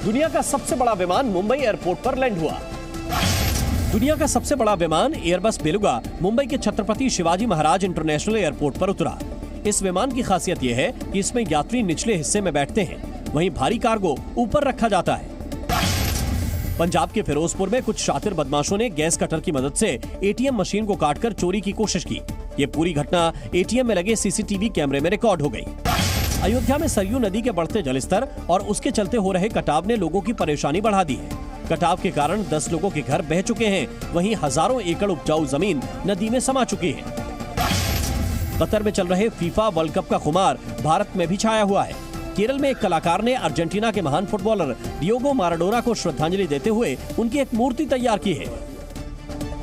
दुनिया का सबसे बड़ा विमान मुंबई एयरपोर्ट पर लैंड हुआ। दुनिया का सबसे बड़ा विमान एयरबस बेलुगा मुंबई के छत्रपति शिवाजी महाराज इंटरनेशनल एयरपोर्ट पर उतरा। इस विमान की खासियत यह है कि इसमें यात्री निचले हिस्से में बैठते हैं, वहीं भारी कार्गो ऊपर रखा जाता है। पंजाब के फिरोजपुर में कुछ शातिर बदमाशों ने गैस कटर की मदद से एटीएम मशीन को काटकर चोरी की कोशिश की। ये पूरी घटना एटीएम में लगे सीसीटीवी कैमरे में रिकॉर्ड हो गई। अयोध्या में सरयू नदी के बढ़ते जलस्तर और उसके चलते हो रहे कटाव ने लोगों की परेशानी बढ़ा दी है। कटाव के कारण 10 लोगों के घर बह चुके हैं, वहीं हजारों एकड़ उपजाऊ जमीन नदी में समा चुकी है। कतर में चल रहे फीफा वर्ल्ड कप का खुमार भारत में भी छाया हुआ है। केरल में एक कलाकार ने अर्जेंटीना के महान फुटबॉलर डियोगो माराडोना को श्रद्धांजलि देते हुए उनकी एक मूर्ति तैयार की है।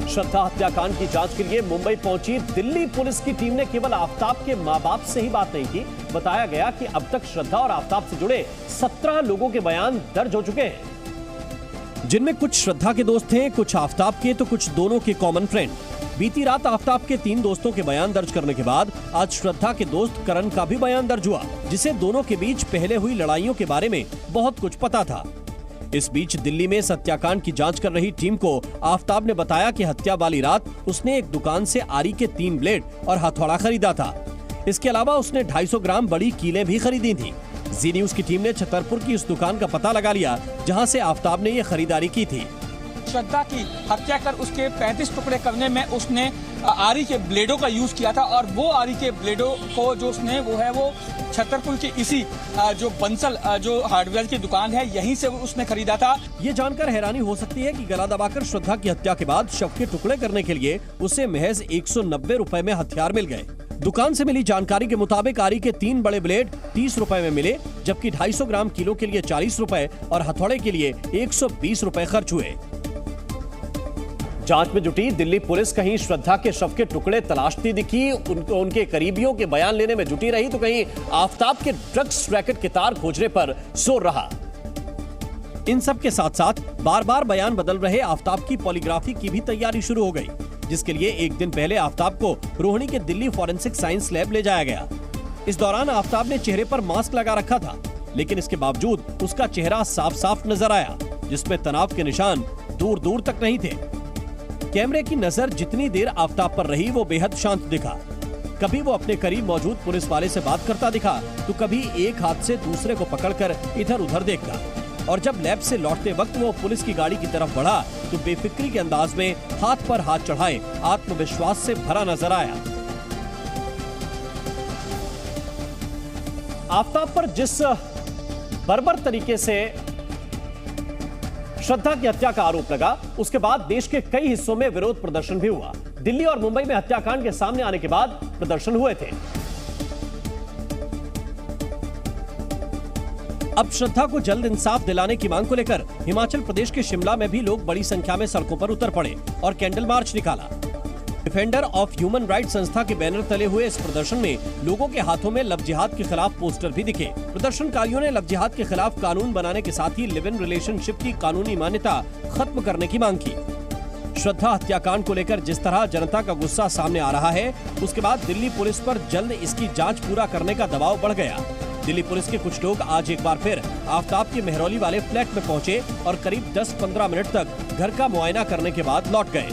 श्रद्धा हत्याकांड की जांच के लिए मुंबई पहुंची दिल्ली पुलिस की टीम ने केवल आफताब के मां बाप से ही बात नहीं की। बताया गया कि अब तक श्रद्धा और आफताब से जुड़े 17 लोगों के बयान दर्ज हो चुके हैं, जिनमें कुछ श्रद्धा के दोस्त हैं, कुछ आफताब के, तो कुछ दोनों के कॉमन फ्रेंड। बीती रात आफताब के 3 दोस्तों के बयान दर्ज करने के बाद आज श्रद्धा के दोस्त करण का भी बयान दर्ज हुआ, जिसे दोनों के बीच पहले हुई लड़ाइयों के बारे में बहुत कुछ पता था। इस बीच दिल्ली में हत्याकांड की जांच कर रही टीम को आफताब ने बताया कि हत्या वाली रात उसने एक दुकान से आरी के 3 ब्लेड और हथौड़ा खरीदा था। इसके अलावा उसने 250 ग्राम बड़ी कीलें भी खरीदी थी। जी न्यूज की टीम ने छतरपुर की उस दुकान का पता लगा लिया जहां से आफताब ने ये खरीदारी की थी। श्रद्धा की हत्या कर उसके 35 टुकड़े करने में उसने आरी के ब्लेडों का यूज किया था और वो आरी के ब्लेडों को जो उसने वो छतरपुर की इसी जो बंसल जो हार्डवेयर की दुकान है यहीं से उसने खरीदा था। ये जानकर हैरानी हो सकती है कि गला दबाकर श्रद्धा की हत्या के बाद शव के टुकड़े करने के लिए उसे महज 190 रुपए में हथियार मिल गए। दुकान से मिली जानकारी के मुताबिक आरी के 3 बड़े ब्लेड 30 रुपए में मिले, जबकि 250 ग्राम किलो के लिए 40 रुपए और हथौड़े के लिए 120 रुपए खर्च हुए। जांच में जुटी दिल्ली पुलिस कहीं श्रद्धा के शव के टुकड़े तलाशती दिखी, उनके करीबियों के बयान लेने में जुटी रही, तो कहीं आफताब के ड्रग्स रैकेट के तार खोजने पर जोर रहा। इन सब के साथ साथ बार बार बयान बदल रहे आफताब की पॉलीग्राफी की भी तैयारी शुरू हो गई, जिसके लिए एक दिन पहले आफताब को रोहिणी के दिल्ली फॉरेंसिक साइंस लैब ले जाया गया। इस दौरान आफताब ने चेहरे पर मास्क लगा रखा था, लेकिन इसके बावजूद उसका चेहरा साफ साफ नजर आया, जिसमें तनाव के निशान दूर दूर तक नहीं थे। कैमरे की नजर जितनी देर आफताब पर रही वो बेहद शांत दिखा। कभी वो अपने करीब मौजूद पुलिस वाले से बात करता दिखा, तो कभी एक हाथ से दूसरे को पकड़कर इधर उधर देखता, और जब लैब से लौटते वक्त वो पुलिस की गाड़ी की तरफ बढ़ा तो बेफिक्री के अंदाज में हाथ पर हाथ चढ़ाए आत्मविश्वास से भरा नजर आया। आफताब पर जिस बर्बर तरीके से श्रद्धा की हत्या का आरोप लगा, उसके बाद देश के कई हिस्सों में विरोध प्रदर्शन भी हुआ। दिल्ली और मुंबई में हत्याकांड के सामने आने के बाद प्रदर्शन हुए थे। अब श्रद्धा को जल्द इंसाफ दिलाने की मांग को लेकर हिमाचल प्रदेश के शिमला में भी लोग बड़ी संख्या में सड़कों पर उतर पड़े और कैंडल मार्च निकाला। डिफेंडर ऑफ ह्यूमन राइट संस्था के बैनर तले हुए इस प्रदर्शन में लोगों के हाथों में लव जिहाद के खिलाफ पोस्टर भी दिखे। प्रदर्शनकारियों ने लव जिहाद के खिलाफ कानून बनाने के साथ ही लिव इन रिलेशनशिप की कानूनी मान्यता खत्म करने की मांग की। श्रद्धा हत्याकांड को लेकर जिस तरह जनता का गुस्सा सामने आ रहा है, उसके बाद दिल्ली पुलिस पर जल्द इसकी जांच पूरा करने का दबाव बढ़ गया। दिल्ली पुलिस के कुछ लोग आज एक बार फिर आफताब के मेहरौली वाले फ्लैट में पहुंचे और करीब 10-15 मिनट तक घर का मुआयना करने के बाद लौट गए।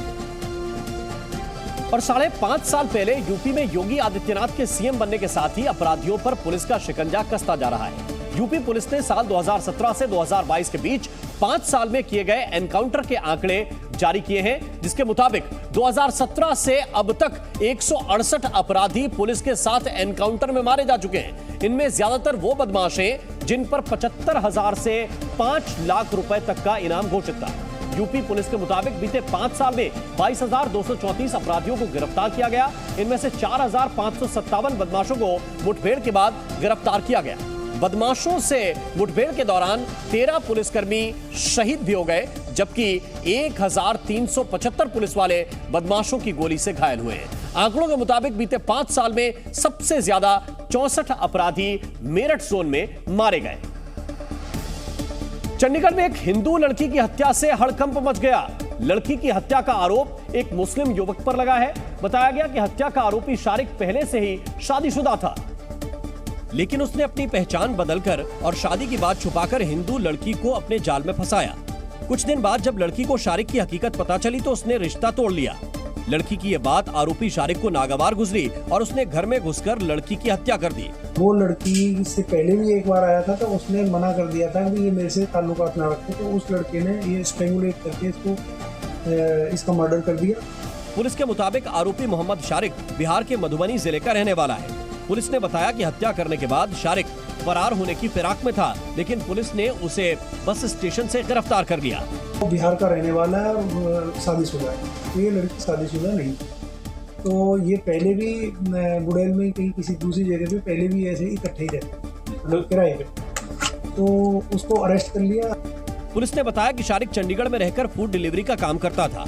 और 5.5 साल पहले यूपी में योगी आदित्यनाथ के सीएम बनने के साथ ही अपराधियों पर पुलिस का शिकंजा कसता जा रहा है। यूपी पुलिस ने साल 2017 से 2022 के बीच 5 साल में किए गए एनकाउंटर के आंकड़े जारी किए हैं, जिसके मुताबिक 2017 से अब तक 168 अपराधी पुलिस के साथ एनकाउंटर में मारे जा चुके हैं। इनमें ज्यादातर वो बदमाश हैं जिन पर 75,000 से 5 लाख रुपए तक का इनाम घोषित था। यूपी पुलिस के मुताबिक बीते 5 साल में 22,234 अपराधियों को गिरफ्तार किया गया। इनमें से 4,557 बदमाशों को मुठभेड़ के बाद गिरफ्तार किया गया। बदमाशों से मुठभेड़ के दौरान 13 पुलिसकर्मी शहीद भी हो गए, जबकि 1,375 पुलिस वाले बदमाशों की गोली से घायल हुए हैं। आंकड़ों के मुताबिक बीते 5 साल में सबसे ज्यादा 64 अपराधी मेरठ जोन में मारे गए। चंडीगढ़ में एक हिंदू लड़की की हत्या से हड़कंप मच गया। लड़की की हत्या का आरोप एक मुस्लिम युवक पर लगा है। बताया गया कि हत्या का आरोपी शारिक पहले से ही शादीशुदा था। लेकिन उसने अपनी पहचान बदलकर और शादी की बात छुपाकर हिंदू लड़की को अपने जाल में फंसाया। कुछ दिन बाद जब लड़की को शारिक की हकीकत पता चली तो उसने रिश्ता तोड़ लिया। लड़की की ये बात आरोपी शारिक को नागवार गुजरी और उसने घर में घुसकर लड़की की हत्या कर दी। वो लड़की से पहले भी एक बार आया था तो उसने मना कर दिया था कि ये मेरे से ताल्लुकात ना रखे, तो उस लड़के ने ये स्ट्रेंगुलेट करके इसका मर्डर कर दिया। पुलिस के मुताबिक आरोपी मोहम्मद शारिक बिहार के मधुबनी जिले का रहने वाला है। पुलिस ने बताया कि हत्या करने के बाद शारिक फरार होने की फिराक में था, लेकिन पुलिस ने उसे बस स्टेशन से गिरफ्तार कर लिया। वो बिहार का रहने वाला है और शादीशुदा है, तो ये लड़की शादीशुदा नहीं। तो ये पहले भी बुड़ैल में कहीं किसी दूसरी जगह पे पहले भी ऐसे ही इकट्ठे ही रहते किराए पे, तो उसको अरेस्ट कर लिया। पुलिस ने बताया कि शारिक चंडीगढ़ में रहकर फूड डिलीवरी का काम करता था।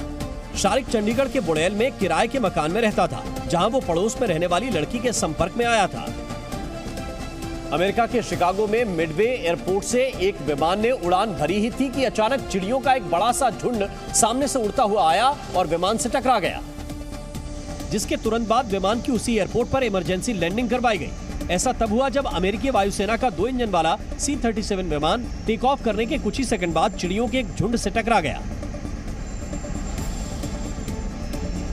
शारिक चंडीगढ़ के बुड़ैल में किराए के मकान में रहता था, जहां वो पड़ोस में रहने वाली लड़की के संपर्क में आया था। अमेरिका के शिकागो में मिडवे एयरपोर्ट से एक विमान ने उड़ान भरी ही थी कि अचानक चिड़ियों का एक बड़ा सा झुंड सामने से उड़ता हुआ आया और विमान से टकरा गया, जिसके तुरंत बाद विमान की उसी एयरपोर्ट पर इमरजेंसी लैंडिंग करवाई गई। ऐसा तब हुआ जब अमेरिकी वायुसेना का 2 इंजन वाला C-37 विमान टेक ऑफ करने के कुछ ही सेकंड बाद चिड़ियों के एक झुंड से टकरा गया।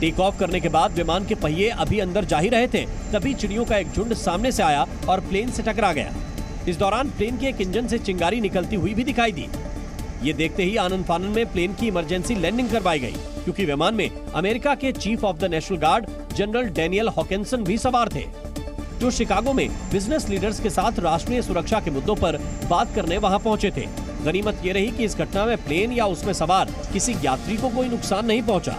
टेक ऑफ करने के बाद विमान के पहिए अभी अंदर जा ही रहे थे, तभी चिड़ियों का एक झुंड सामने से आया और प्लेन से टकरा गया। इस दौरान प्लेन के एक इंजन से चिंगारी निकलती हुई भी दिखाई दी। ये देखते ही आनन फानन में प्लेन की इमरजेंसी लैंडिंग करवाई गई, क्योंकि विमान में अमेरिका के chief of the national guard general Daniel Hoskinson भी सवार थे, जो शिकागो में बिजनेस लीडर्स के साथ राष्ट्रीय सुरक्षा के मुद्दों पर बात करने वहां पहुंचे थे। गनीमत ये रही कि इस घटना में प्लेन या उसमें सवार किसी यात्री को कोई नुकसान नहीं पहुंचा।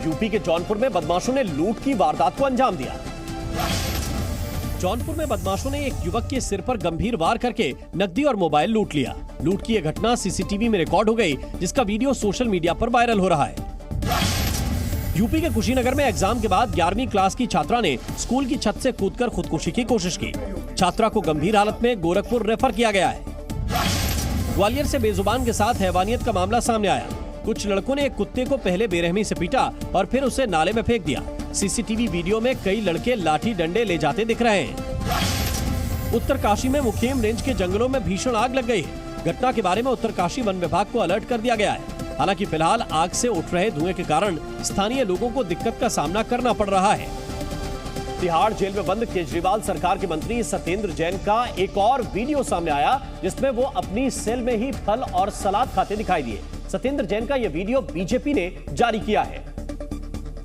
यूपी के जौनपुर में बदमाशों ने लूट की वारदात को अंजाम दिया। जौनपुर में बदमाशों ने एक युवक के सिर पर गंभीर वार करके नकदी और मोबाइल लूट लिया। लूट की यह घटना सीसीटीवी में रिकॉर्ड हो गई, जिसका वीडियो सोशल मीडिया पर वायरल हो रहा है। यूपी के कुशीनगर में एग्जाम के बाद 11वीं क्लास की छात्रा ने स्कूल की छत से कूदकर खुदकुशी की कोशिश की। छात्रा को गंभीर हालत में गोरखपुर रेफर किया गया है। ग्वालियर से बेजुबान के साथ हैवानियत का मामला सामने आया। कुछ लड़कों ने एक कुत्ते को पहले बेरहमी से पीटा और फिर उसे नाले में फेंक दिया। सीसीटीवी वीडियो में कई लड़के लाठी डंडे ले जाते दिख रहे हैं। उत्तरकाशी में मुखेम रेंज के जंगलों में भीषण आग लग गई है। घटना के बारे में उत्तरकाशी वन विभाग को अलर्ट कर दिया गया है। हालांकि फिलहाल आग से उठ रहे धुएं के कारण स्थानीय लोगों को दिक्कत का सामना करना पड़ रहा है। तिहाड़ जेल में बंद केजरीवाल सरकार के मंत्री सत्येंद्र जैन का एक और वीडियो सामने आया, जिसमें वो अपनी सेल में ही फल और सलाद खाते दिखाई दिए। सत्येंद्र जैन का यह वीडियो बीजेपी ने जारी किया है,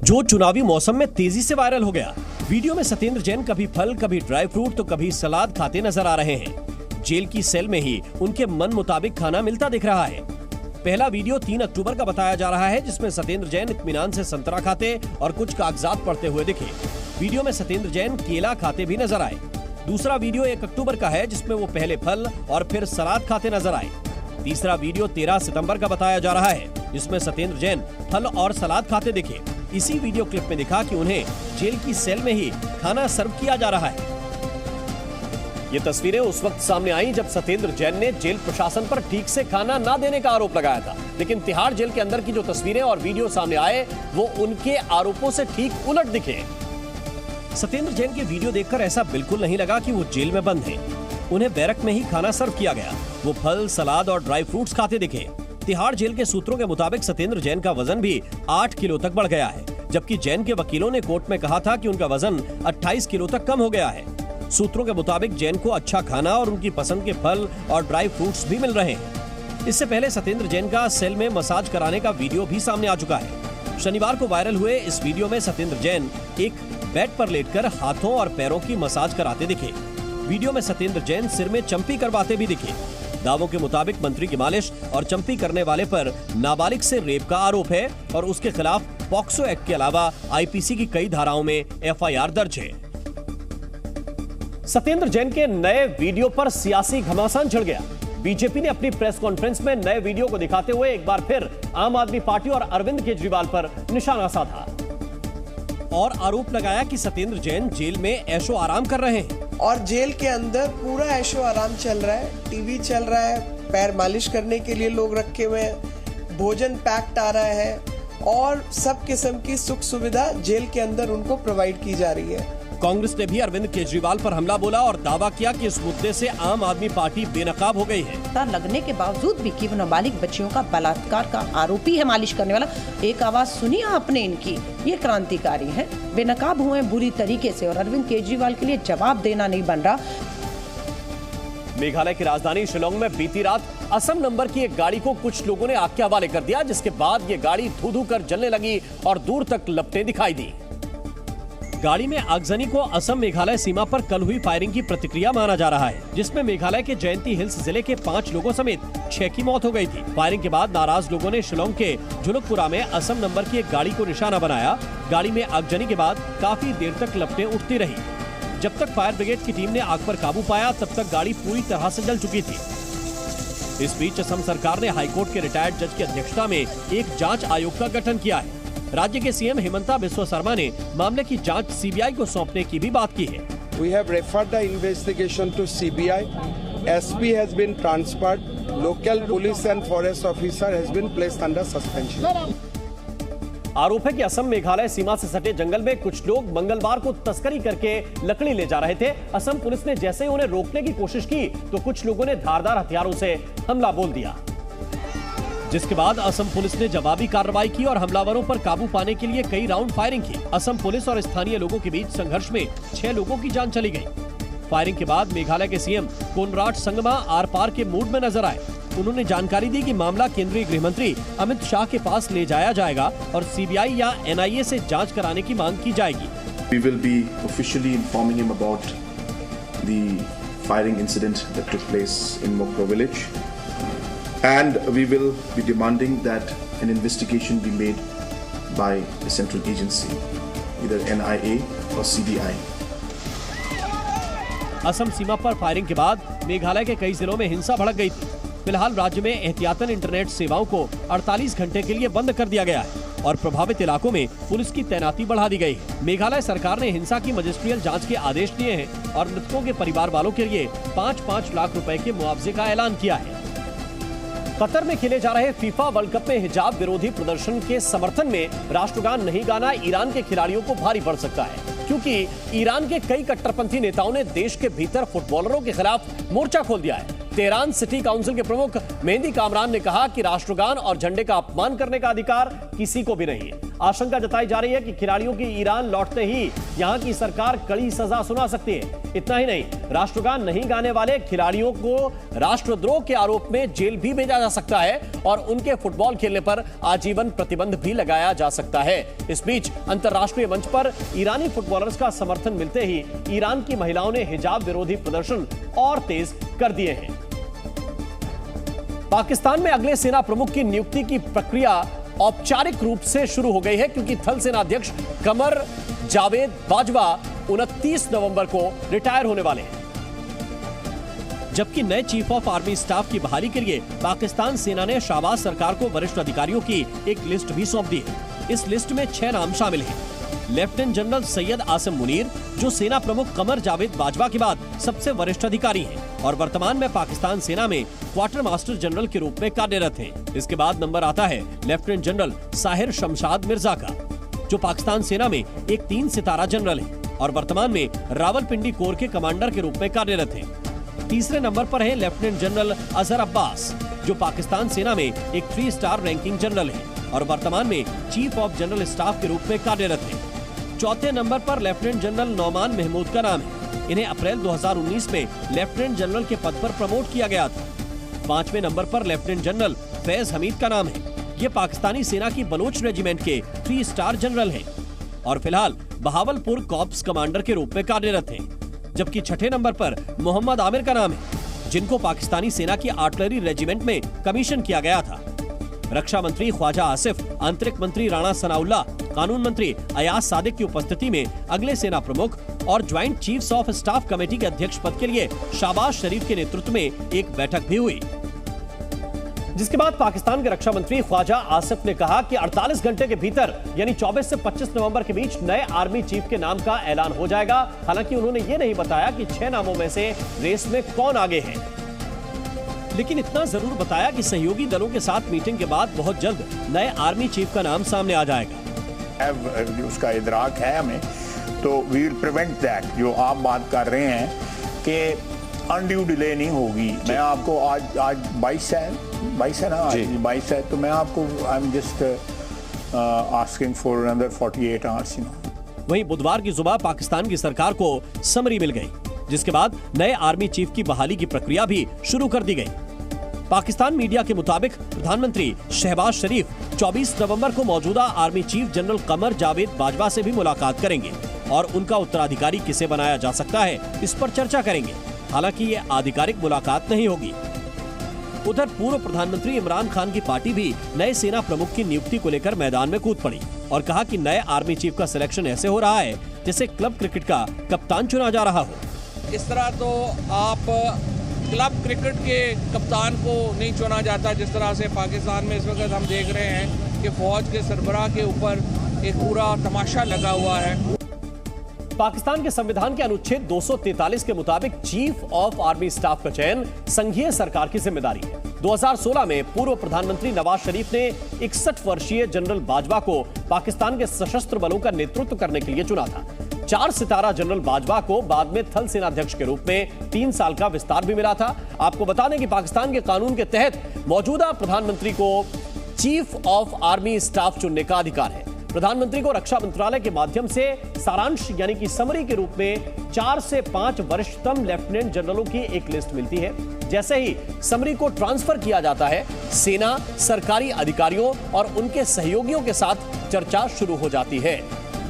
जो चुनावी मौसम में तेजी से वायरल हो गया। वीडियो में सत्येंद्र जैन कभी फल, कभी ड्राई फ्रूट तो कभी सलाद खाते नजर आ रहे हैं। जेल की सेल में ही उनके मन मुताबिक खाना मिलता दिख रहा है। पहला वीडियो 3 अक्टूबर का बताया जा रहा है, जिसमें सत्येंद्र जैन इत्मीनान से संतरा खाते और कुछ कागजात पढ़ते हुए दिखे। वीडियो में सत्येंद्र जैन केला खाते भी नजर आए। दूसरा वीडियो 1 अक्टूबर का है, जिसमें वो पहले फल और फिर सलाद खाते नजर आए। तीसरा वीडियो 13 सितंबर का बताया जा रहा है, जिसमें सत्येंद्र जैन फल और सलाद खाते दिखे। इसी वीडियो क्लिप में दिखा कि उन्हें जेल की सेल में ही खाना सर्व किया जा रहा है। ये तस्वीरें उस वक्त सामने आई जब सत्येंद्र जैन ने जेल प्रशासन पर ठीक से खाना ना देने का आरोप लगाया था, लेकिन तिहाड़ जेल के अंदर की जो तस्वीरें और वीडियो सामने आए वो उनके आरोपों से ठीक उलट दिखे। सत्येंद्र जैन के वीडियो देखकर ऐसा बिल्कुल नहीं लगा कि वो जेल में बंद हैं। उन्हें बैरक में ही खाना सर्व किया गया। वो फल, सलाद और ड्राई फ्रूट्स खाते दिखे। तिहाड़ जेल के सूत्रों के मुताबिक सत्येंद्र जैन का वजन भी 8 किलो तक बढ़ गया है, जबकि जैन के वकीलों ने कोर्ट में कहा था कि उनका वजन 28 किलो तक कम हो गया है। सूत्रों के मुताबिक जैन को अच्छा खाना और उनकी पसंद के फल और ड्राई फ्रूट्स भी मिल रहे हैं। इससे पहले सत्येंद्र जैन का सेल में मसाज कराने का वीडियो भी सामने आ चुका है। शनिवार को वायरल हुए इस वीडियो में सत्येंद्र जैन एक बेड पर लेटकर हाथों और पैरों की मसाज कराते दिखे। वीडियो में सत्येंद्र जैन सिर में चंपी करवाते भी दिखे। दावों के मुताबिक मंत्री की मालिश और चंपी करने वाले पर नाबालिग से रेप का आरोप है और उसके खिलाफ पॉक्सो एक्ट के अलावा आईपीसी की कई धाराओं में एफआईआर दर्ज है। सत्येंद्र जैन के नए वीडियो पर सियासी घमासान छिड़ गया। बीजेपी ने अपनी प्रेस कॉन्फ्रेंस में नए वीडियो को दिखाते हुए एक बार फिर आम आदमी पार्टी और अरविंद केजरीवाल पर निशाना साधा और आरोप लगाया कि सत्येंद्र जैन जेल में ऐशो आराम कर रहे हैं और जेल के अंदर पूरा ऐशो आराम चल रहा है। टीवी चल रहा है, पैर मालिश करने के लिए लोग रखे हुए हैं, भोजन पैक्ड आ रहा है और सब किस्म की सुख सुविधा जेल के अंदर उनको प्रोवाइड की जा रही है। कांग्रेस ने भी अरविंद केजरीवाल पर हमला बोला और दावा किया कि इस मुद्दे से आम आदमी पार्टी बेनकाब हो गई है। लगने के बावजूद भी कि वो नाबालिग बच्चियों का बलात्कार का आरोपी है मालिश करने वाला। एक आवाज सुनिए आपने इनकी, ये क्रांतिकारी है, बेनकाब हुए बुरी तरीके से और अरविंद केजरीवाल के लिए जवाब देना नहीं बन रहा। मेघालय की राजधानी शिलोंग में बीती रात असम नंबर की एक गाड़ी को कुछ लोगों ने आग के हवाले कर दिया, जिसके बाद ये गाड़ी धू-धू कर जलने लगी और दूर तक लपटें दिखाई दी। गाड़ी में आगजनी को असम मेघालय सीमा पर कल हुई फायरिंग की प्रतिक्रिया माना जा रहा है, जिसमें मेघालय के जयंती हिल्स जिले के 5 लोगों समेत 6 की मौत हो गई थी। फायरिंग के बाद नाराज लोगों ने शिलोंग के झुलुकपुरा में असम नंबर की एक गाड़ी को निशाना बनाया। गाड़ी में आगजनी के बाद काफी देर तक लपटें उठती रही। जब तक फायर ब्रिगेड की टीम ने आग पर काबू पाया, तब तक गाड़ी पूरी तरह से जल चुकी थी। इस बीच असम सरकार ने हाईकोर्ट के रिटायर्ड जज की अध्यक्षता में एक जांच आयोग का गठन किया है। राज्य के सीएम हिमंता बिस्वा शर्मा ने मामले की जांच सीबीआई को सौंपने की भी बात की है। We have referred the investigation to CBI. SP has been transferred. Local police and forest officer has been placed under suspension. आरोप है कि असम मेघालय सीमा से सटे जंगल में कुछ लोग मंगलवार को तस्करी करके लकड़ी ले जा रहे थे। असम पुलिस ने जैसे ही उन्हें रोकने की कोशिश की तो कुछ लोगों ने धारदार हथियारों से हमला बोल दिया, जिसके बाद असम पुलिस ने जवाबी कार्रवाई की और हमलावरों पर काबू पाने के लिए कई राउंड फायरिंग की। असम पुलिस और स्थानीय लोगों के बीच संघर्ष में 6 लोगों की जान चली गई। फायरिंग के बाद मेघालय के सीएम कोनराड संगमा आर पार के मूड में नजर आए। उन्होंने जानकारी दी कि मामला केंद्रीय गृह मंत्री अमित शाह के पास ले जाया जाएगा और सीबीआई या एनआईए से जांच कराने की मांग की जाएगी। We will be officially informing him about the firing incident that took place in Mokro village, and we will be demanding that an investigation be made by the central agency, either NIA or CBI. Assam सीमा पर firing के बाद मेघालय के कई जिलों में हिंसा भड़क गई थी। फिलहाल राज्य में एहतियातन इंटरनेट सेवाओं को 48 घंटे के लिए बंद कर दिया गया है और प्रभावित इलाकों में पुलिस की तैनाती बढ़ा दी गई है। मेघालय सरकार ने हिंसा की मजिस्ट्रियल जांच के आदेश दिए हैं और मृतकों के परिवार वालों के लिए 5-5 लाख रुपए के मुआवजे का ऐलान किया है। कतर में खेले जा रहे फीफा वर्ल्ड कप में हिजाब विरोधी प्रदर्शन के समर्थन में राष्ट्रगान नहीं गाना ईरान के खिलाड़ियों को भारी पड़ सकता है, क्योंकि ईरान के कई कट्टरपंथी नेताओं ने देश के भीतर फुटबॉलरों के खिलाफ मोर्चा खोल दिया है। तेहरान सिटी काउंसिल के प्रमुख मेहंदी कामरान ने कहा कि राष्ट्रगान और झंडे का अपमान करने का अधिकार किसी को भी नहीं है। आशंका जताई जा रही है कि खिलाड़ियों की ईरान लौटते ही यहां की सरकार कड़ी सजा सुना सकती है। इतना ही नहीं, राष्ट्रगान नहीं गाने वाले खिलाड़ियों को राष्ट्रद्रोह के आरोप में जेल भी भेजा जा सकता है और उनके फुटबॉल खेलने पर आजीवन प्रतिबंध भी लगाया जा सकता है। इस बीच अंतर्राष्ट्रीय मंच पर ईरानी फुटबॉलर्स का समर्थन मिलते ही ईरान की महिलाओं ने हिजाब विरोधी प्रदर्शन और तेज कर दिए हैं। पाकिस्तान में अगले सेना प्रमुख की नियुक्ति की प्रक्रिया औपचारिक रूप से शुरू हो गई है, क्योंकि थल सेना अध्यक्ष कमर जावेद बाजवा 29 नवंबर को रिटायर होने वाले हैं। जबकि नए चीफ ऑफ आर्मी स्टाफ की बहाली के लिए पाकिस्तान सेना ने शाहबाज सरकार को वरिष्ठ अधिकारियों की एक लिस्ट भी सौंप दी है। इस लिस्ट में 6 नाम शामिल हैं। लेफ्टिनेंट जनरल सैयद आसिम मुनीर, जो सेना प्रमुख कमर जावेद बाजवा के बाद सबसे वरिष्ठ अधिकारी हैं और वर्तमान में पाकिस्तान सेना में क्वार्टर मास्टर जनरल के रूप में कार्यरत हैं। इसके बाद नंबर आता है लेफ्टिनेंट जनरल साहिर शमशाद मिर्जा का, जो पाकिस्तान सेना में एक 3 सितारा जनरल है और वर्तमान में रावलपिंडी कोर के कमांडर के रूप में कार्यरत हैं। तीसरे नंबर पर है लेफ्टिनेंट जनरल अजहर अब्बास, जो पाकिस्तान सेना में एक 3 स्टार रैंकिंग जनरल है और वर्तमान में चीफ ऑफ जनरल स्टाफ के रूप में कार्यरत है। चौथे नंबर पर लेफ्टिनेंट जनरल नौमान महमूद का नाम है। इन्हें अप्रैल 2019 में लेफ्टिनेंट जनरल के पद पर प्रमोट किया गया था। 5वें नंबर पर लेफ्टिनेंट जनरल फैज हमीद का नाम है। ये पाकिस्तानी सेना की बलोच रेजिमेंट के 3 स्टार जनरल हैं और फिलहाल बहावलपुर कॉर्प्स कमांडर के रूप में कार्यरत हैं। जबकि 6ठे नंबर पर मोहम्मद आमिर का नाम है, जिनको पाकिस्तानी सेना की आर्टिलरी रेजिमेंट में कमीशन किया गया था। रक्षा मंत्री ख्वाजा आसिफ, आंतरिक मंत्री राणा सनाउल्लाह, कानून मंत्री अयाज सादिक की उपस्थिति में अगले सेना प्रमुख और joint chiefs of staff committee के अध्यक्ष पद के लिए शाहबाज शरीफ के नेतृत्व में एक बैठक भी हुई, जिसके बाद पाकिस्तान के रक्षा मंत्री ख्वाजा आसिफ ने कहा कि 48 घंटे के भीतर यानी 24 से 25 नवंबर के बीच नए आर्मी चीफ के नाम का ऐलान हो जाएगा। हालांकि उन्होंने ये नहीं बताया कि 6 नामों में से रेस में कौन आगे है, लेकिन इतना जरूर बताया कि सहयोगी दलों के साथ मीटिंग के बाद बहुत जल्द नए आर्मी चीफ का नाम सामने आ जाएगा। उसका इदराक है हमें तो वी विल प्रिवेंट दैट। जो आप बात कर रहे हैं कि अनड्यू डिले नहीं होगी, मैं आपको आज 22 है ना, 22 है, तो मैं आपको I am just asking for another 48 hours. वहीं बुधवार की सुबह पाकिस्तान की सरकार को समरी मिल गई, जिसके बाद नए आर्मी चीफ की बहाली की प्रक्रिया भी शुरू कर दी गई। पाकिस्तान मीडिया के मुताबिक प्रधानमंत्री शहबाज शरीफ 24 नवंबर को मौजूदा army chief general Qamar Javed Bajwa से भी मुलाकात करेंगे और उनका उत्तराधिकारी किसे बनाया जा सकता है इस पर चर्चा करेंगे। हालांकि ये आधिकारिक मुलाकात नहीं होगी। उधर पूर्व प्रधानमंत्री इमरान खान की पार्टी भी नए सेना प्रमुख की नियुक्ति को लेकर मैदान में कूद पड़ी और कहा कि नए आर्मी चीफ का सिलेक्शन ऐसे हो रहा है जैसे क्लब क्रिकेट का कप्तान चुना जा रहा हो। इस तरह तो आप क्लब क्रिकेट के कप्तान को नहीं चुना जाता, जिस तरह से पाकिस्तान में इस वक्त हम देख रहे हैं कि फौज के सरबराह के ऊपर एक पूरा तमाशा लगा हुआ है। पाकिस्तान के संविधान के अनुच्छेद 243 के मुताबिक चीफ ऑफ आर्मी स्टाफ का चयन संघीय सरकार की जिम्मेदारी है। 2016 में पूर्व प्रधानमंत्री नवाज शरीफ ने 61 वर्षीय जनरल बाजवा को पाकिस्तान के सशस्त्र बलों का नेतृत्व करने के लिए चुना था। 4 सितारा जनरल बाजवा को बाद में थल सेनाध्यक्ष के रूप में 3 साल का विस्तार भी मिला था। आपको बता दें कि पाकिस्तान के कानून के तहत मौजूदा प्रधानमंत्री को चीफ ऑफ आर्मी स्टाफ चुनने का अधिकार है। प्रधानमंत्री को रक्षा मंत्रालय के माध्यम से सारांश यानी कि समरी के रूप में 4 से 5 वरिष्ठतम लेफ्टिनेंट जनरलों की एक लिस्ट मिलती है। जैसे ही समरी को ट्रांसफर किया जाता है, सेना, सरकारी अधिकारियों और उनके सहयोगियों के साथ चर्चा शुरू हो जाती है।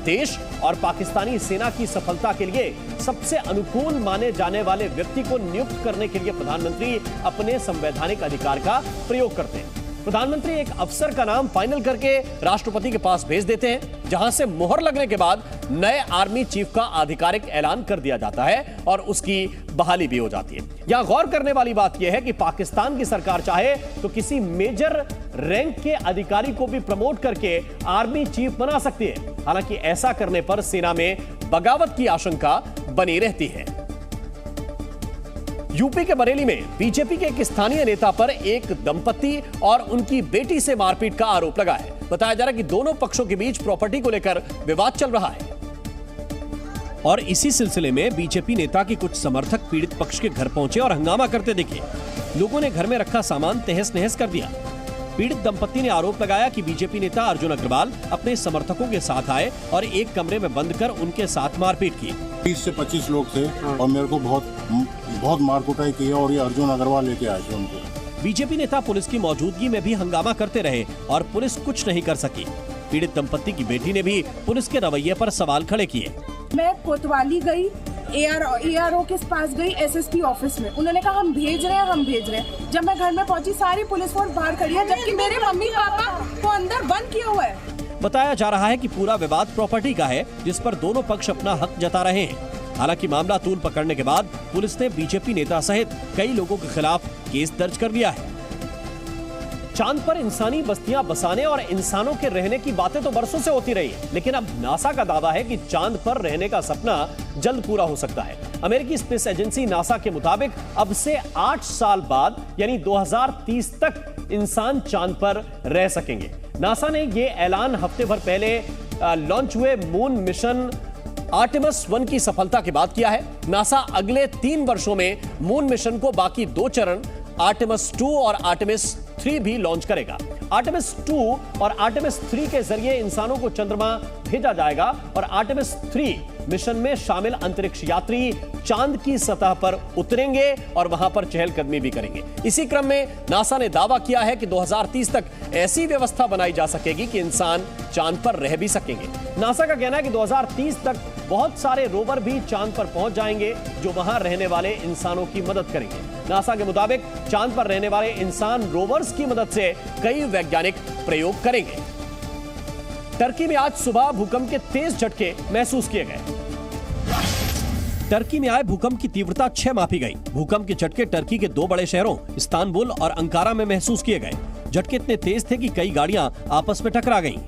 देश और पाकिस्तानी सेना की सफलता के लिए सबसे अनुकूल माने जाने वाले व्यक्ति को नियुक्त करने के लिए प्रधानमंत्री अपने संवैधानिक अधिकार का प्रयोग करते हैं। प्रधानमंत्री एक अफसर का नाम फाइनल करके राष्ट्रपति के पास भेज देते हैं, जहां से मोहर लगने के बाद नए आर्मी चीफ का आधिकारिक ऐलान कर दिया जाता है और उसकी बहाली भी हो जाती है। यहां गौर करने वाली बात यह है कि पाकिस्तान की सरकार चाहे तो किसी मेजर रैंक के अधिकारी को भी प्रमोट करके आर्मी चीफ बना सकती है। हालांकि ऐसा करने पर सेना में बगावत की आशंका बनी रहती है। यूपी के बरेली में बीजेपी के एक स्थानीय नेता पर एक दंपति और उनकी बेटी से मारपीट का आरोप लगा है। बताया जा रहा है कि दोनों पक्षों के बीच प्रॉपर्टी को लेकर विवाद चल रहा है और इसी सिलसिले में बीजेपी नेता के कुछ समर्थक पीड़ित पक्ष के घर पहुंचे और हंगामा करते दिखे। लोगों ने घर में रखा सामान तहस नहस कर दिया। पीड़ित दंपति ने आरोप लगाया कि बीजेपी नेता अर्जुन अग्रवाल अपने समर्थकों के साथ आए और एक कमरे में बंद कर उनके साथ मारपीट की। 20 से 25 लोग थे और मेरे को बहुत मार कुटाई की और ये अर्जुन अग्रवाल लेके आए थे उनको। बीजेपी नेता पुलिस की मौजूदगी में भी हंगामा करते रहे और पुलिस कुछ नहीं कर सकी। पीड़ित दंपति की बेटी ने भी पुलिस के रवैये पर सवाल खड़े किए। मैं कोतवाली गई, ARO के पास गई, SSP ऑफिस में। उन्होंने कहा हम भेज रहे हैं। जब मैं घर में पहुंची सारी पुलिस फोर्स बाहर खड़ी है, जबकि मेरे मम्मी पापा को अंदर बंद किया हुआ है। बताया जा रहा है कि पूरा विवाद प्रॉपर्टी का है, जिस पर दोनों पक्ष अपना हक जता रहे हैं। हालांकि मामला तूल पकड़ने के बाद पुलिस ने बीजेपी नेता सहित कई लोगों के खिलाफ केस दर्ज कर लिया है। चांद पर इंसानी बस्तियां बसाने और इंसानों के रहने की बातें तो बरसों से होती रही है, लेकिन अब नासा का दावा है कि चांद पर रहने का सपना जल्द पूरा हो सकता है। अमेरिकी स्पेस एजेंसी नासा के मुताबिक अब से 8 साल बाद यानी 2030 तक इंसान चांद पर रह सकेंगे। नासा ने यह ऐलान हफ्ते भर पहले लॉन्च हुए मून मिशन आर्टेमिस 1 की सफलता के बाद किया है। नासा अगले 3 वर्षों में मून मिशन को बाकी 2 चरण आर्टेमिस 2 और आर्टेमिस 3 भी लॉन्च करेगा। आर्टेमिस 2 और आर्टेमिस 3 के जरिए इंसानों को चंद्रमा भेजा जाएगा और आर्टेमिस 3 मिशन में शामिल अंतरिक्ष यात्री चांद की सतह पर उतरेंगे और वहां पर चहलकदमी भी करेंगे। इसी क्रम में नासा ने दावा किया है कि 2030 तक ऐसी व्यवस्था बनाई जा सकेगी कि इंसान चांद पर रह भी सकेंगे। नासा का कहना है कि 2030 तक बहुत सारे रोवर भी चांद पर पहुंच जाएंगे जो वहां रहने वाले इंसानों की मदद करेंगे। नासा के मुताबिक चांद पर रहने वाले इंसान रोवर्स की मदद से कई वैज्ञानिक प्रयोग करेंगे। टर्की में आज सुबह भूकंप के तेज झटके महसूस किए गए। टर्की में आए भूकंप की तीव्रता 6 मापी गई। भूकंप के झटके टर्की के 2 बड़े शहरों इस्तांबुल और अंकारा में महसूस किए गए। झटके इतने तेज थे कि कई गाड़ियां आपस में टकरा गईं।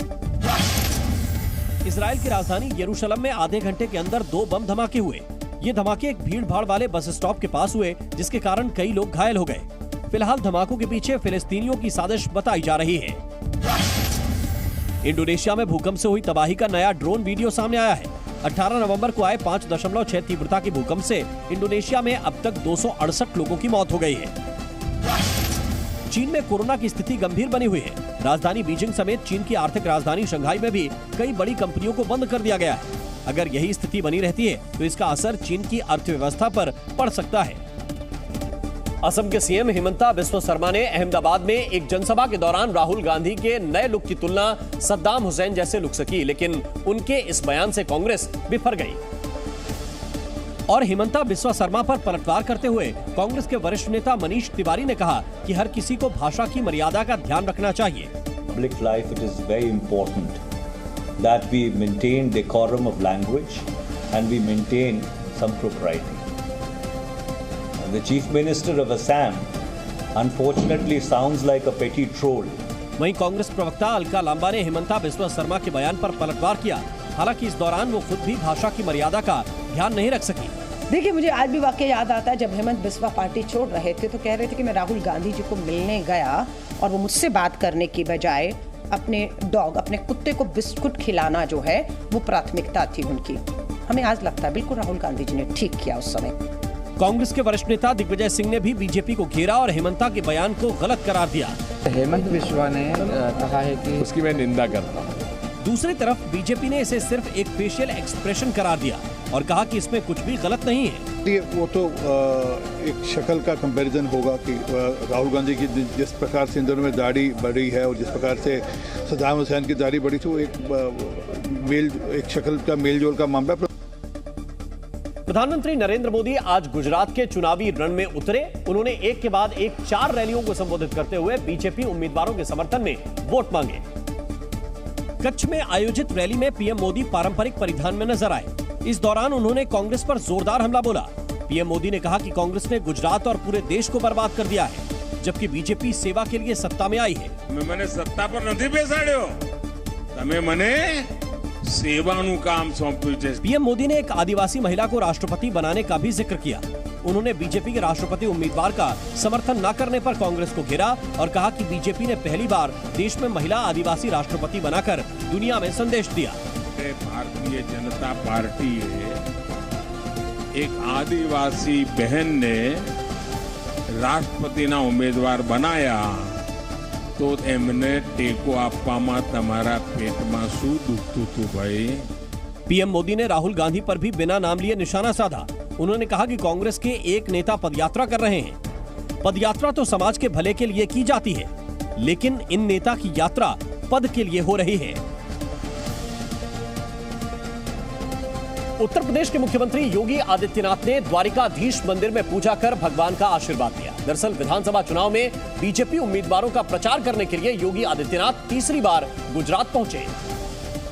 इजराइल की राजधानी यरूशलेम में आधे घंटे के अंदर 2 बम धमाके हुए। ये धमाके एक भीड़ भाड़ वाले बस स्टॉप के पास हुए, जिसके कारण कई लोग घायल हो गए। फिलहाल धमाकों के पीछे फिलिस्तीनियों की साजिश बताई जा रही है। इंडोनेशिया में भूकंप से हुई तबाही का नया ड्रोन वीडियो सामने आया है। 18 नवंबर को आए 5.6 तीव्रता के भूकंप से इंडोनेशिया में अब तक 268 लोगों की मौत हो गई है। चीन में कोरोना की स्थिति गंभीर बनी हुई है। राजधानी बीजिंग समेत चीन की आर्थिक राजधानी शंघाई में भी कई बड़ी कंपनियों को बंद कर दिया गया है। अगर यही स्थिति बनी रहती है तो इसका असर चीन की अर्थव्यवस्था पर पड़ सकता है। असम के सीएम हिमंता बिस्वा शर्मा ने अहमदाबाद में एक जनसभा के दौरान राहुल गांधी के नए लुक की तुलना सद्दाम हुसैन जैसे लुक से की, लेकिन उनके इस बयान से कांग्रेस बिफर गई और हिमंता बिस्वा शर्मा पर पलटवार करते हुए कांग्रेस के वरिष्ठ नेता मनीष तिवारी ने कहा कि हर किसी को भाषा की मर्यादा का ध्यान रखना चाहिए। Public life, it is very important that we maintain decorum of language and we maintain some propriety. The Chief Minister of Assam unfortunately sounds like a petty troll. वहीं कांग्रेस प्रवक्ता अलका लांबा ने हिमंता बिस्वा शर्मा के बयान पर पलटवार किया। हालांकि इस दौरान वो खुद भी भाषा की मर्यादा का ध्यान नहीं रख सकी। देखिए, मुझे आज भी वाकया याद आता है जब हेमंत बिस्वा पार्टी छोड़ रहे थे तो कह रहे थे कि मैं राहुल गांधी जी को मिलने गया और वो मुझसे बात करने की बजाय अपने कुत्ते को बिस्कुट खिलाना जो है वो प्राथमिकता थी उनकी। हमें आज लगता है बिल्कुल राहुल गांधी जी ने ठीक किया उस समय। कांग्रेस के वरिष्ठ नेता दिग्विजय सिंह ने भी बीजेपी को घेरा और हेमंता के बयान को गलत करार दिया। हेमंत बिस्वा ने कहा है कि उसकी मैं निंदा करता हूँ। दूसरी तरफ बीजेपी ने इसे सिर्फ एक फेशियल एक्सप्रेशन करार दिया और कहा कि इसमें कुछ भी गलत नहीं है। वो तो एक शक्ल का कंपैरिजन होगा कि राहुल गांधी की जिस प्रकार से इन दोनों में दाढ़ी बढ़ी है और जिस प्रकार से सद्दाम हुसैन की दाढ़ी बढ़ी थी, वो एक शक्ल का मेल जोल का मामला। प्रधानमंत्री नरेंद्र मोदी आज गुजरात के चुनावी रण में उतरे। उन्होंने एक के बाद एक 4 रैलियों को संबोधित करते हुए बीजेपी उम्मीदवारों के समर्थन में वोट मांगे। कच्छ में आयोजित रैली में पीएम मोदी पारंपरिक परिधान में नजर आए। इस दौरान उन्होंने कांग्रेस पर जोरदार हमला बोला। पीएम मोदी ने कहा कि कांग्रेस ने गुजरात और पूरे देश को बर्बाद कर दिया है, जबकि बीजेपी सेवा के लिए सत्ता में आई है। मैंने सत्ता पर नहीं बेसाड्यो, तमे मने सेवानु काम सौंप्યું છે। पीएम मोदी ने एक आदिवासी महिला को राष्ट्रपति बनाने का भी जिक्र किया। उन्होंने बीजेपी के राष्ट्रपति उम्मीदवार का समर्थन न करने पर कांग्रेस को घेरा और कहा कि बीजेपी ने पहली बार देश में महिला आदिवासी राष्ट्रपति बनाकर दुनिया में संदेश दिया। भारतीय जनता पार्टी एक आदिवासी बहन ने राष्ट्रपति उम्मीदवार बनाया तो एमने टेको आपवामां तमारा पेटमां शुं दुखतुं हतुं भाई। पीएम मोदी ने राहुल गांधी पर भी बिना नाम लिए निशाना साधा। उन्होंने कहा कि कांग्रेस के एक नेता पदयात्रा कर रहे हैं। पदयात्रा तो समाज के भले के लिए की जाती है, लेकिन इन नेता की यात्रा पद के लिए हो रही है। उत्तर प्रदेश के मुख्यमंत्री योगी आदित्यनाथ ने द्वारिकाधीश मंदिर में पूजा कर भगवान का आशीर्वाद लिया। दरअसल विधानसभा चुनाव में बीजेपी उम्मीदवारों का प्रचार करने के लिए योगी आदित्यनाथ तीसरी बार गुजरात पहुंचे।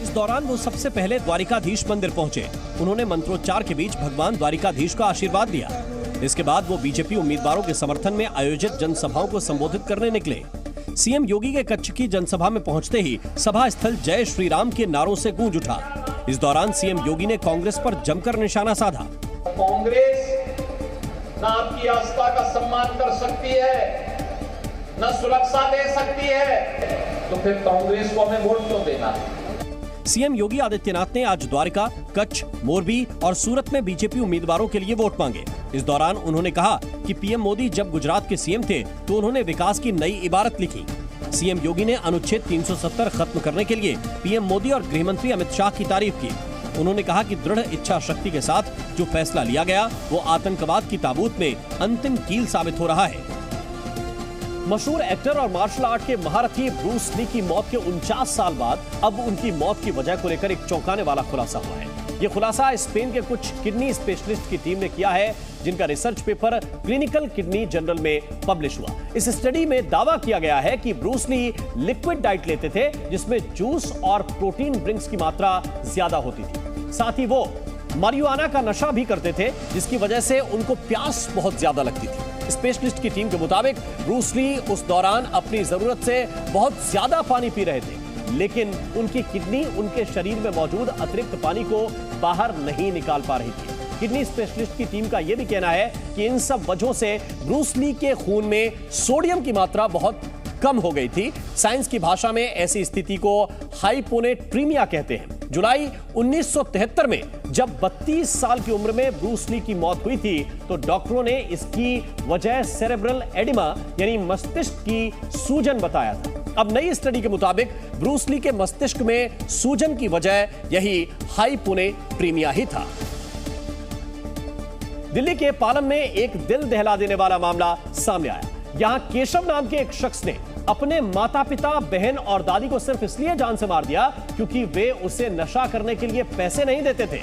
इस दौरान वो सबसे पहले द्वारिकाधीश मंदिर पहुंचे। उन्होंने मंत्रोच्चार के बीच भगवान द्वारिकाधीश का आशीर्वाद दिया। इसके बाद वो बीजेपी उम्मीदवारों के समर्थन में आयोजित जनसभाओं को संबोधित करने निकले। सीएम योगी के कच्छ की जनसभा में पहुंचते ही सभा स्थल जय श्री राम के नारों से गूंज उठा। इस दौरान सीएम योगी ने कांग्रेस पर जमकर निशाना साधा। कांग्रेस न आपकी आस्था का सम्मान कर सकती है, न सुरक्षा दे सकती है, तो फिर कांग्रेस को हमें वोट क्यों देना है? सीएम योगी आदित्यनाथ ने आज द्वारका, कच्छ, मोरबी और सूरत में बीजेपी उम्मीदवारों के लिए वोट मांगे। इस दौरान उन्होंने कहा कि पीएम मोदी जब गुजरात के सीएम थे तो उन्होंने विकास की नई इबारत लिखी। सीएम योगी ने अनुच्छेद 370 खत्म करने के लिए पीएम मोदी और गृह मंत्री अमित शाह की तारीफ की। उन्होंने कहा कि दृढ़ इच्छा शक्ति के साथ जो फैसला लिया गया वो आतंकवाद की ताबूत में अंतिम कील साबित हो रहा है। मशहूर एक्टर और मार्शल आर्ट के महारथी ब्रूस ली की मौत के 49 साल बाद अब उनकी मौत की वजह को लेकर एक चौंकाने वाला खुलासा हुआ है। ये खुलासा स्पेन के कुछ किडनी स्पेशलिस्ट की टीम ने किया है, जिनका research paper clinical kidney journal में पब्लिश हुआ। इस स्टडी में दावा किया गया है कि ब्रूस ली लिक्विड डाइट लेते थे, जिसमें जूस और प्रोटीन ड्रिंक्स की मात्रा ज्यादा होती थी। साथ ही वो मारिजुआना का नशा भी करते थे, जिसकी वजह से उनको प्यास बहुत ज्यादा लगती थी। स्पेशलिस्ट की टीम के मुताबिक ब्रूस ली उस दौरान अपनी जरूरत से बहुत ज्यादा पानी पी रहे थे, लेकिन उनकी किडनी उनके शरीर में मौजूद अतिरिक्त पानी को बाहर नहीं निकाल पा रही थी। किडनी स्पेशलिस्ट की टीम का यह भी कहना है कि इन सब वजहों से ब्रूस ली के खून में सोडियम की मात्रा बहुत कम हो गई थी। साइंस की भाषा में ऐसी स्थिति को हाइपोनेट्रीमिया कहते हैं। जुलाई 1973 में जब 32 साल की उम्र में ब्रूस ली की मौत हुई थी तो डॉक्टरों ने इसकी वजह सेरेब्रल एडिमा यानी मस्तिष्क की सूजन बताया था। अब नई स्टडी के मुताबिक ब्रूस ली के मस्तिष्क में सूजन की वजह यही हाइपोनेप्रीमिया ही था। दिल्ली के पालम में एक दिल दहला देने वाला मामला सामने आया। यहां केशव नाम के एक शख्स ने अपने माता पिता, बहन और दादी को सिर्फ इसलिए जान से मार दिया क्योंकि वे उसे नशा करने के लिए पैसे नहीं देते थे।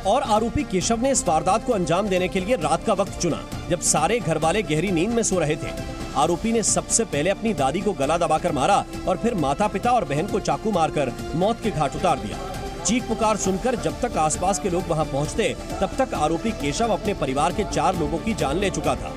और आरोपी केशव ने इस वारदात को अंजाम देने के लिए रात का वक्त चुना जब सारे घर वाले गहरी नींद में सो रहे थे। आरोपी ने सबसे पहले अपनी दादी को गला दबाकर मारा और फिर माता पिता और बहन को चाकू मारकर मौत के घाट उतार दिया। चीख पुकार सुनकर जब तक आसपास के लोग वहां पहुंचते तब तक आरोपी केशव अपने परिवार के 4 लोगों की जान ले चुका था।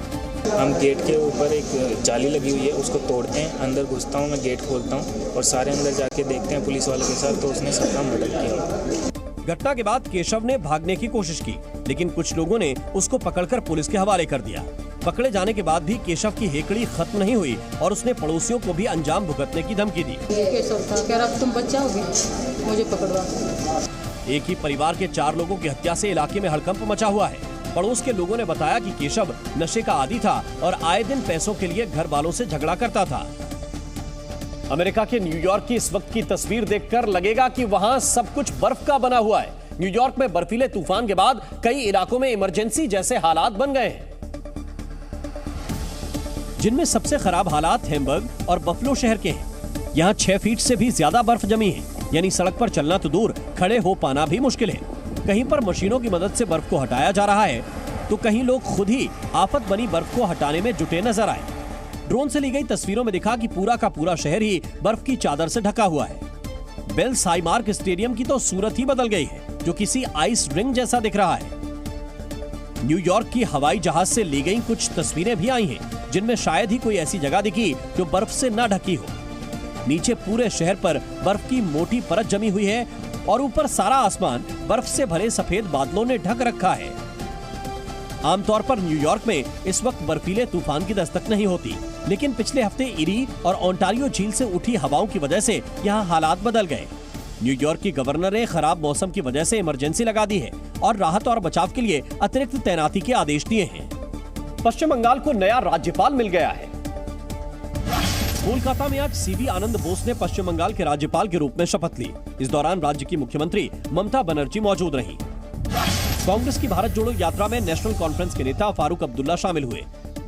हम गेट के ऊपर एक जाली लगी हुई है, उसको तोड़ते हैं, अंदर घुसता हूँ, मैं गेट खोलता हूँ और सारे अंदर जाके देखते हैं पुलिस वालों के साथ, तो उसने सबका मर्डर किया। घटना के बाद केशव ने भागने की कोशिश की लेकिन कुछ लोगों ने उसको पकड़कर पुलिस के हवाले कर दिया। पकड़े जाने के बाद भी केशव की हेकड़ी खत्म नहीं हुई और उसने पड़ोसियों को भी अंजाम भुगतने की धमकी दी। केशव था, कह रहा तुम बच्चा होगी, मुझे पकड़वा। एक ही परिवार के 4 लोगों की हत्या से इलाके में हड़कंप मचा हुआ है। पड़ोस के लोगों ने बताया कि केशव नशे का आदी था और आए दिन पैसों के लिए घर वालों से झगड़ा करता था। अमेरिका के न्यूयॉर्क की इस वक्त की तस्वीर देखकर लगेगा कि वहां सब कुछ बर्फ का बना हुआ है। न्यूयॉर्क में बर्फीले तूफान के बाद कई इलाकों में इमरजेंसी जैसे हालात बन गए हैं, जिनमें सबसे खराब हालात हैम्बर्ग और बफलो शहर के हैं। यहाँ 6 फीट से भी ज्यादा बर्फ जमी है, यानी सड़क पर चलना तो दूर, खड़े हो पाना भी मुश्किल है। कहीं पर मशीनों की मदद से बर्फ को हटाया जा रहा है तो कहीं लोग खुद ही आफत बनी बर्फ को हटाने में जुटे नजर आए। ड्रोन से ली गई तस्वीरों में दिखा कि पूरा का पूरा शहर ही बर्फ की चादर से ढका हुआ है। बेल्स हाईमार्क स्टेडियम की तो सूरत ही बदल गई है, जो किसी आइस रिंग जैसा दिख रहा है। न्यूयॉर्क की हवाई जहाज से ली गई कुछ तस्वीरें भी आई हैं, जिनमें शायद ही कोई ऐसी जगह दिखी जो बर्फ से न ढकी हो। नीचे पूरे शहर पर बर्फ की मोटी परत जमी हुई है और ऊपर सारा आसमान बर्फ से भरे सफेद बादलों ने ढक रखा है। आमतौर पर न्यूयॉर्क में इस वक्त बर्फीले तूफान की दस्तक नहीं होती, लेकिन पिछले हफ्ते इरी और ओंटारियो झील से उठी हवाओं की वजह से यहाँ हालात बदल गए। न्यूयॉर्क की गवर्नर ने खराब मौसम की वजह से इमरजेंसी लगा दी है और राहत और बचाव के लिए अतिरिक्त तैनाती के आदेश दिए हैं। पश्चिम बंगाल को नया राज्यपाल मिल गया है। कोलकाता में आज सीवी आनंद बोस ने पश्चिम बंगाल के राज्यपाल के रूप में शपथ ली। इस दौरान राज्य की मुख्यमंत्री ममता बनर्जी मौजूद रहीं। कांग्रेस की भारत जोड़ो यात्रा में नेशनल कॉन्फ्रेंस के नेता फारूक अब्दुल्ला शामिल हुए।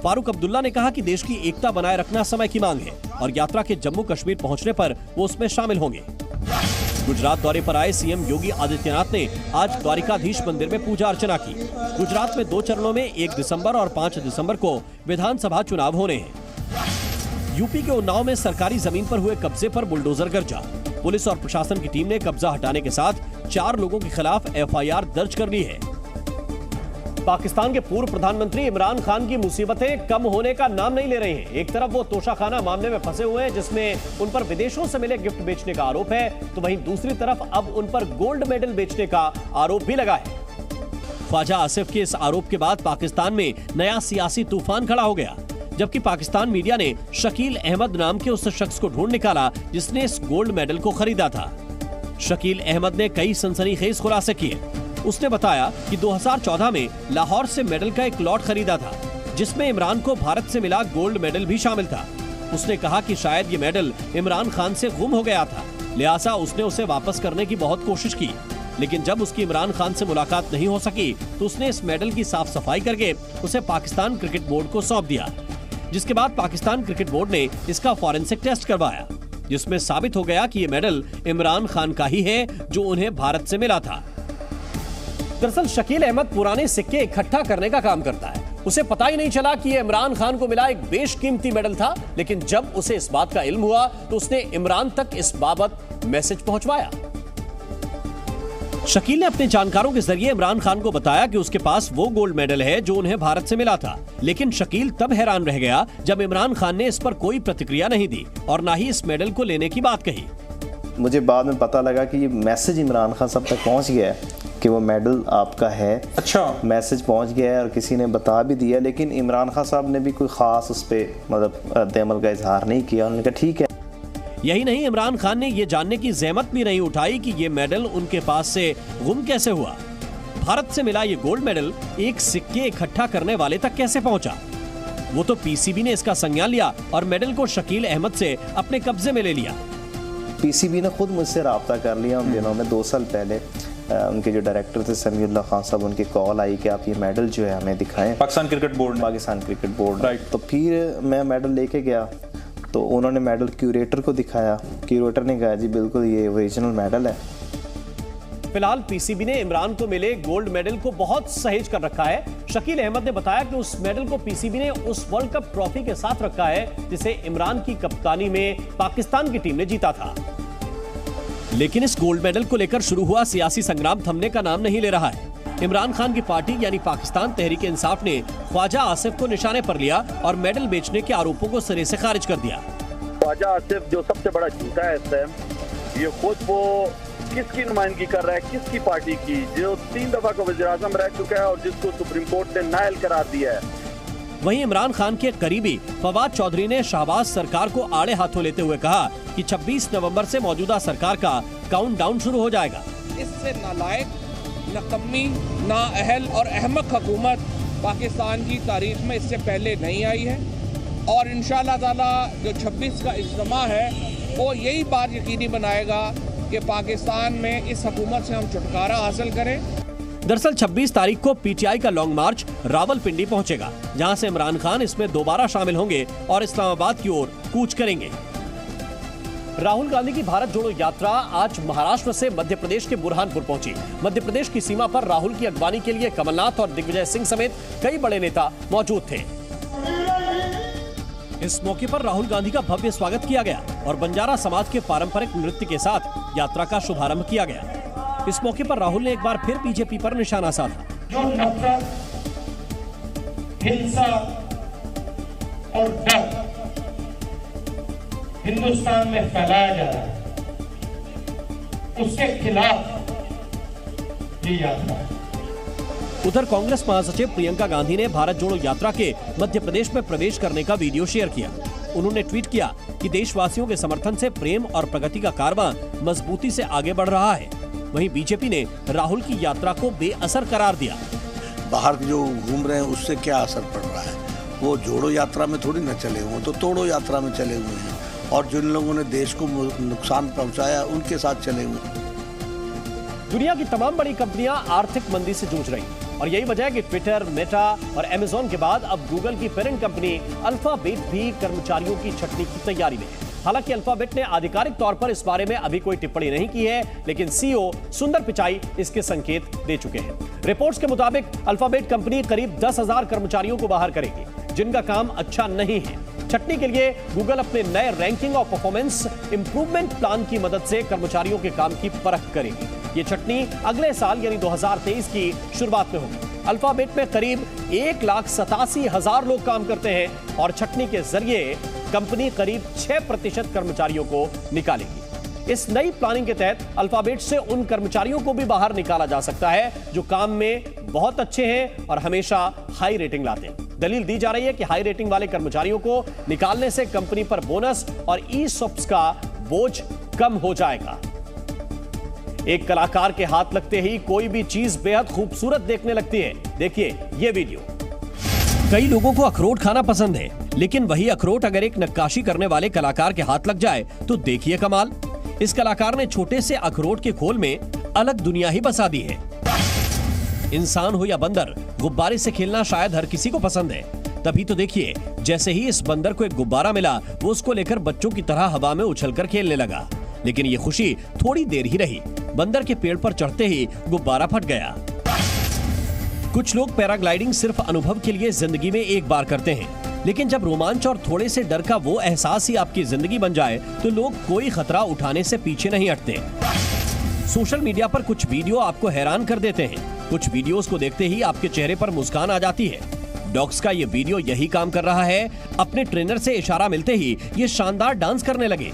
फारूक अब्दुल्ला ने कहा कि देश की एकता बनाए रखना समय की मांग है और यात्रा के जम्मू कश्मीर पहुंचने पर वो उसमें शामिल होंगे। गुजरात दौरे पर आए सीएम योगी आदित्यनाथ ने आज द्वारिकाधीश मंदिर में पूजा अर्चना की। गुजरात में 2 चरणों में 1 दिसंबर और 5 दिसंबर को विधानसभा चुनाव होने हैं। यूपी के उन्नाव में सरकारी जमीन पर हुए कब्जे पर बुलडोजर गरजा। पुलिस और प्रशासन की टीम ने कब्जा हटाने के साथ 4 लोगों के खिलाफ एफआईआर दर्ज कर ली है। पाकिस्तान के पूर्व प्रधानमंत्री इमरान खान की मुसीबतें कम होने का नाम नहीं ले रही हैं। एक तरफ वो तोशाखाना मामले में फंसे हुए हैं, जिसमें उन पर विदेशों से मिले गिफ्ट बेचने का आरोप है, तो वहीं दूसरी तरफ अब उन पर गोल्ड मेडल बेचने का आरोप भी लगा है। ख्वाजा आसिफ के इस आरोप के बाद पाकिस्तान में नया सियासी तूफान खड़ा हो गया, जबकि पाकिस्तान मीडिया ने शकील अहमद नाम के उस शख्स को ढूंढ निकाला जिसने इस गोल्ड मेडल को खरीदा था। शकील अहमद ने कई सनसनीखेज खुलासे किए। उसने बताया कि 2014 में लाहौर से मेडल का एक लॉट खरीदा था, जिसमें इमरान को भारत से मिला गोल्ड मेडल भी शामिल था। उसने कहा कि शायद ये मेडल इमरान खान से गुम हो गया था, लिहाजा उसने उसे वापस करने की बहुत कोशिश की, लेकिन जब उसकी इमरान खान से मुलाकात नहीं हो सकी तो उसने इस मेडल की साफ सफाई करके उसे पाकिस्तान क्रिकेट बोर्ड को सौंप दिया, जिसके बाद पाकिस्तान क्रिकेट बोर्ड ने इसका फॉरेंसिक टेस्ट करवाया, जिसमें साबित हो गया कि ये मेडल इमरान खान का ही है जो उन्हें भारत से मिला था। दरअसल शकील अहमद पुराने सिक्के इकट्ठा करने का काम करता है। उसे पता ही नहीं चला कि ये इमरान खान को मिला एक बेशकीमती मेडल था, लेकिन जब उसे इस बात का इल्म हुआ तो उसने इमरान तक इस बाबत मैसेज पहुंचवाया। शकील ने अपने जानकारों के जरिए इमरान खान को बताया कि उसके पास वो गोल्ड मेडल है जो उन्हें भारत से मिला था, लेकिन शकील तब हैरान रह गया जब इमरान खान ने इस पर कोई प्रतिक्रिया नहीं दी और न ही इस मेडल को लेने की बात कही। मुझे बाद में पता लगा कि ये मैसेज इमरान खान साहब तक पहुंच गया है कि वो मेडल आपका है। अच्छा, मैसेज पहुंच गया है और किसी ने बता भी दिया, लेकिन इमरान खान साहब ने भी कोई खास उस पर मतलब रद्द-ए-अमल का इजहार नहीं किया। उन्होंने कहा ठीक है। यही नहीं, इमरान खान ने ये जानने की जहमत भी नहीं उठाई कि ये मेडल उनके पास से गुम कैसे हुआ। भारत से मिला ये गोल्ड मेडल एक सिक्के इकट्ठा करने वाले तक कैसे पहुंचा। वो तो पीसीबी ने इसका संज्ञान लिया और मेडल को शकील अहमद से अपने कब्जे में ले लिया। पीसीबी ने खुद मुझसे रब्ता कर लिया उन दिनों में, 2 साल पहले। उनके जो डायरेक्टर थे समीउल्लाह खान साहब, उनकी कॉल आई कि आप ये मेडल जो है हमें दिखाएं। Pakistan cricket board. राइट। तो फिर मैं मेडल लेके गया तो उन्होंने मेडल क्यूरेटर को दिखाया। क्यूरेटर ने कहा जी बिल्कुल ये ओरिजिनल मेडल है। फिलहाल पीसीबी ने इमरान को मिले गोल्ड मेडल को बहुत सहेज कर रखा है। शकील अहमद ने बताया कि उस मेडल को पीसीबी ने उस वर्ल्ड कप ट्रॉफी के साथ रखा है जिसे इमरान की कप्तानी में पाकिस्तान की टीम ने जीता था। लेकिन इस गोल्ड मेडल को लेकर शुरू हुआ सियासी संग्राम थमने का नाम नहीं ले रहा है। इमरान खान की पार्टी यानी पाकिस्तान तहरीक इंसाफ ने ख्वाजा आसिफ को निशाने पर लिया और मेडल बेचने के आरोपों को सिरे से खारिज कर दिया। ख्वाजा आसिफ जो सबसे बड़ा झूठा है इस टाइम, ये खुद वो किसकी नुमाइंदगी कर रहा है, किसकी पार्टी की, जो 3 दफा का वज़ीर-ए-आज़म रह चुका है और जिसको सुप्रीम कोर्ट ने नाअहल करार दिया है। वहीं इमरान खान के करीबी फवाद चौधरी ने शहबाज सरकार को आड़े हाथों लेते हुए कहा कि 26 नवंबर से मौजूदा सरकार का काउंटडाउन शुरू हो जाएगा। इससे नालायक, नकम्मी, नाअहल और अहमक हुकूमत पाकिस्तान की तारीख में इससे पहले नहीं आई है और इंशाअल्लाह ताला जो 26 का इज्तिमा है वो यही बात यकीनी बनाएगा कि पाकिस्तान में इस हुकूमत से हम छुटकारा हासिल करें। दरअसल 26 तारीख को पीटीआई का लॉन्ग मार्च रावलपिंडी पहुंचेगा, जहां से इमरान खान इसमें दोबारा शामिल होंगे और इस्लामाबाद की ओर कूच करेंगे। राहुल गांधी की भारत जोड़ो यात्रा आज महाराष्ट्र से मध्य प्रदेश के बुरहानपुर पहुंची। मध्य प्रदेश की सीमा पर राहुल की अगवानी के लिए कमलनाथ और दिग्विजय सिंह समेत कई बड़े नेता मौजूद थे। इस मौके पर राहुल गांधी का भव्य स्वागत किया गया और बंजारा समाज के पारंपरिक नृत्य के साथ यात्रा का शुभारंभ किया गया। इस मौके पर राहुल ने एक बार फिर बीजेपी पर निशाना साधा। जो नफरत, हिंसा और डर हिंदुस्तान में फैलाया जा रहा है, उसके खिलाफ ये यात्रा है। उधर कांग्रेस महासचिव प्रियंका गांधी ने भारत जोड़ो यात्रा के मध्य प्रदेश में प्रवेश करने का वीडियो शेयर किया। उन्होंने ट्वीट किया कि देशवासियों के समर्थन से प्रेम और प्रगति का कारवां मजबूती से आगे बढ़ रहा है। वहीं बीजेपी ने राहुल की यात्रा को बेअसर करार दिया। बाहर जो घूम रहे हैं उससे क्या असर पड़ रहा है, वो जोड़ो यात्रा में थोड़ी न चले हुए, तो तोड़ो यात्रा में चले हुए हैं और जिन लोगों ने देश को नुकसान पहुंचाया उनके साथ चले हुए। दुनिया की तमाम बड़ी कंपनियां आर्थिक मंदी से जूझ रही और यही वजह है कि ट्विटर, मेटा और अमेज़न के बाद अब गूगल की पेरेंट कंपनी अल्फाबेट भी कर्मचारियों की छटनी की तैयारी में है। हालांकि अल्फाबेट ने आधिकारिक तौर पर इस बारे में अभी कोई टिप्पणी नहीं की है, लेकिन सीईओ सुंदर पिचाई इसके संकेत दे चुके हैं। रिपोर्ट्स के मुताबिक अल्फाबेट कंपनी करीब 10,000 कर्मचारियों को बाहर करेगी जिनका काम अच्छा नहीं है। छटनी के लिए गूगल अपने नए रैंकिंग और परफॉर्मेंस इंप्रूवमेंट प्लान की मदद से कर्मचारियों के काम की परख करेगी। ये छटनी अगले साल यानी 2023 की शुरुआत में होगी। अल्फाबेट में करीब 1,87,000 लोग काम करते हैं और छटनी के जरिए कंपनी करीब 6% कर्मचारियों को निकालेगी। इस नई प्लानिंग के तहत अल्फाबेट से उन कर्मचारियों को भी बाहर निकाला जा सकता है जो काम में बहुत अच्छे हैं और हमेशा हाई रेटिंग लाते हैं। दलील दी जा रही है कि हाई रेटिंग वाले कर्मचारियों को निकालने से कंपनी पर बोनस और ई-सॉप्स का बोझ कम हो जाएगा। एक कलाकार के हाथ लगते ही कोई भी चीज बेहद खूबसूरत देखने लगती है। देखिए ये वीडियो। कई लोगों को अखरोट खाना पसंद है, लेकिन वही अखरोट अगर एक नक्काशी करने वाले कलाकार के हाथ लग जाए तो देखिए कमाल। इस कलाकार ने छोटे से अखरोट के खोल में अलग दुनिया ही बसा दी है। इंसान हो या बंदर, गुब्बारे से खेलना शायद हर किसी को पसंद है। तभी तो देखिए, जैसे ही इस बंदर को एक गुब्बारा मिला वो उसको लेकर बच्चों की तरह हवा में उछलकर खेलने लगा। लेकिन ये खुशी थोड़ी देर ही रही। बंदर के पेड़ पर चढ़ते ही गुब्बारा फट गया। कुछ लोग पैराग्लाइडिंग सिर्फ अनुभव के लिए जिंदगी में एक बार करते हैं, लेकिन जब रोमांच और थोड़े से डर का वो एहसास ही आपकी जिंदगी बन जाए तो लोग कोई खतरा उठाने से पीछे नहीं हटते। सोशल मीडिया पर कुछ वीडियो आपको हैरान कर देते हैं। कुछ वीडियोस को देखते ही आपके चेहरे पर मुस्कान आ जाती है। डॉग्स का ये वीडियो यही काम कर रहा है। अपने ट्रेनर से इशारा मिलते ही ये शानदार डांस करने लगे।